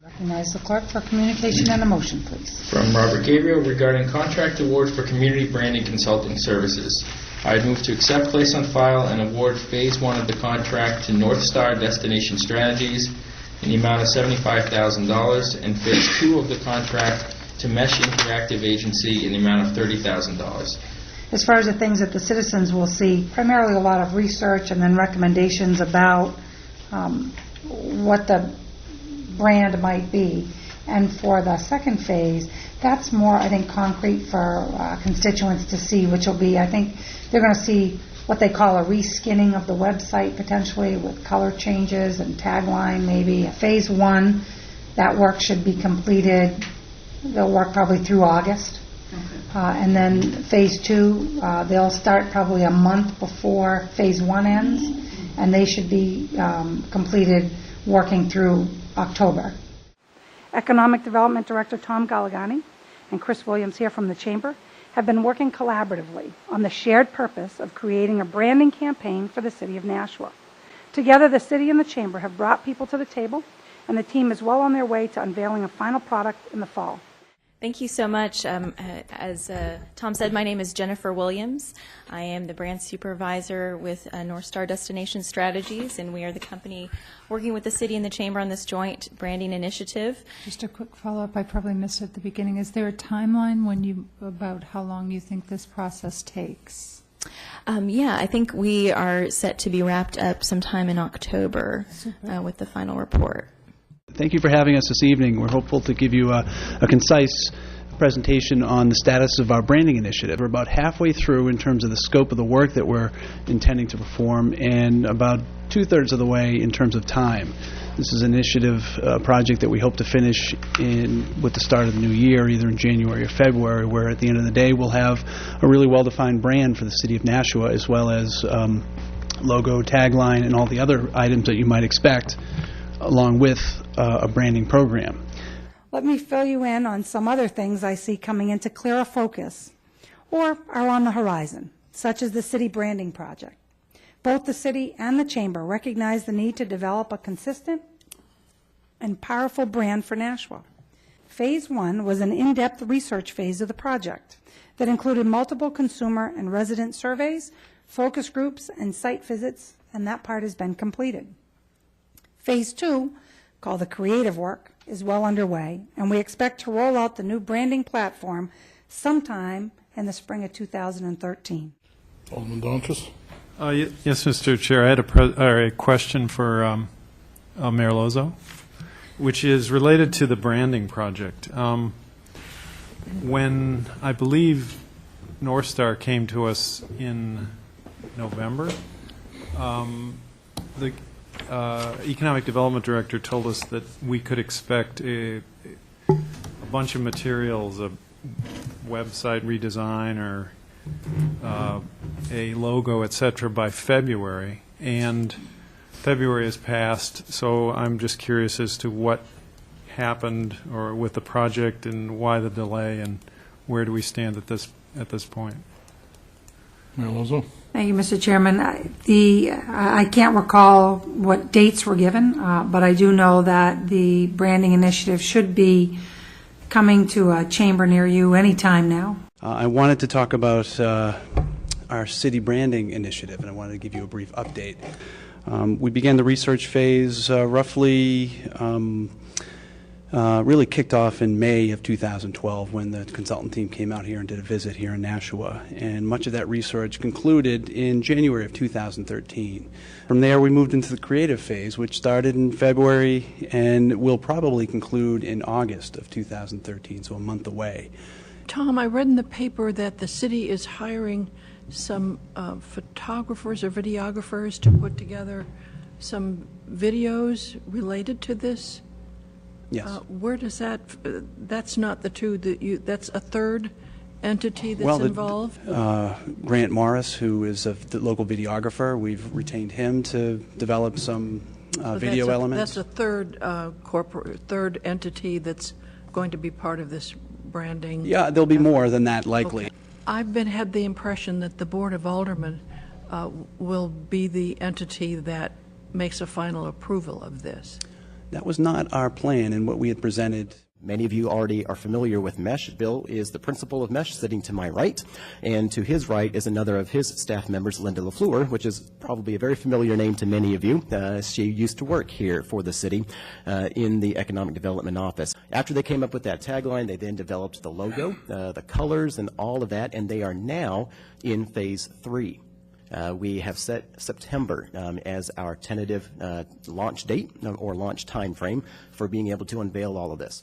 Recognize the clerk for communication and a motion, please. From Robert Gabriel regarding contract award for community branding consulting services. I'd move to accept, place on file, and award Phase 1 of the contract to North Star Destination Strategies in the amount of $75,000 and Phase 2 of the contract to Mesh Interactive Agency in the amount of $30,000. As far as the things that the citizens will see, primarily a lot of research and then recommendations about what the brand might be. And for the second phase, that's more, I think, concrete for constituents to see, which will be, I think, they're going to see what they call a reskinning of the website potentially with color changes and tagline maybe. Phase 1, that work should be completed. They'll work probably through August. Okay. And then Phase 2, they'll start probably a month before Phase 1 ends, and they should be completed working through October. Economic Development Director Tom Galligani and Chris Williams here from the Chamber have been working collaboratively on the shared purpose of creating a branding campaign for the City of Nashua. Together, the City and the Chamber have brought people to the table, and the team is well on their way to unveiling a final product in the fall. Thank you so much. As Tom said, my name is Jennifer Williams. I am the brand supervisor with North Star Destination Strategies, and we are the company working with the City and the Chamber on this joint branding initiative. Just a quick follow-up, I probably missed at the beginning. Is there a timeline about how long you think this process takes? Yeah, I think we are set to be wrapped up sometime in October with the final report. Thank you for having us this evening. We're hopeful to give you a concise presentation on the status of our branding initiative. We're about halfway through in terms of the scope of the work that we're intending to perform, and about 2/3 of the way in terms of time. This is an initiative project that we hope to finish with the start of the new year, either in January or February, where at the end of the day we'll have a really well-defined brand for the City of Nashua, as well as logo, tagline, and all the other items that you might expect, along with a branding program. Let me fill you in on some other things I see coming into clearer focus or are on the horizon, such as the City Branding Project. Both the City and the Chamber recognize the need to develop a consistent and powerful brand for Nashua. Phase 1 was an in-depth research phase of the project that included multiple consumer and resident surveys, focus groups, and site visits, and that part has been completed. Phase 2, called the creative work, is well underway, and we expect to roll out the new branding platform sometime in the spring of 2013. Alderman Donnalee. Yes, Mr. Chair. I had a question for Mayor Lozeau, which is related to the branding project. When I believe North Star came to us in November, the Economic Development Director told us that we could expect a bunch of materials, a website redesign or a logo, etc., by February. And February has passed, so I'm just curious as to what happened or with the project and why the delay and where do we stand at this point. Mayor Lozeau. Thank you, Mr. Chairman. I can't recall what dates were given, but I do know that the branding initiative should be coming to a chamber near you anytime now. I wanted to talk about our city branding initiative, and I wanted to give you a brief update. We began the research phase roughly really kicked off in May of 2012 when the consultant team came out here and did a visit here in Nashua, and much of that research concluded in January of 2013. From there we moved into the creative phase, which started in February and will probably conclude in August of 2013, so a month away. Tom, I read in the paper that the city is hiring some photographers or videographers to put together some videos related to this. Yes. Where does that's not the two that's a third entity that's involved? Grant Morris, who is the local videographer, we've retained him to develop some video elements. That's a third entity that's going to be part of this branding. Yeah, there'll be more than that likely. Okay. I've had the impression that the Board of Aldermen will be the entity that makes a final approval of this. That was not our plan and what we had presented. Many of you already are familiar with MESH. Bill is the principal of MESH, sitting to my right, and to his right is another of his staff members, Linda LaFleur, which is probably a very familiar name to many of you. She used to work here for the city in the Economic Development Office. After they came up with that tagline, they then developed the logo, the colors, and all of that, and they are now in Phase 3. We have set September as our tentative launch date or launch time frame for being able to unveil all of this.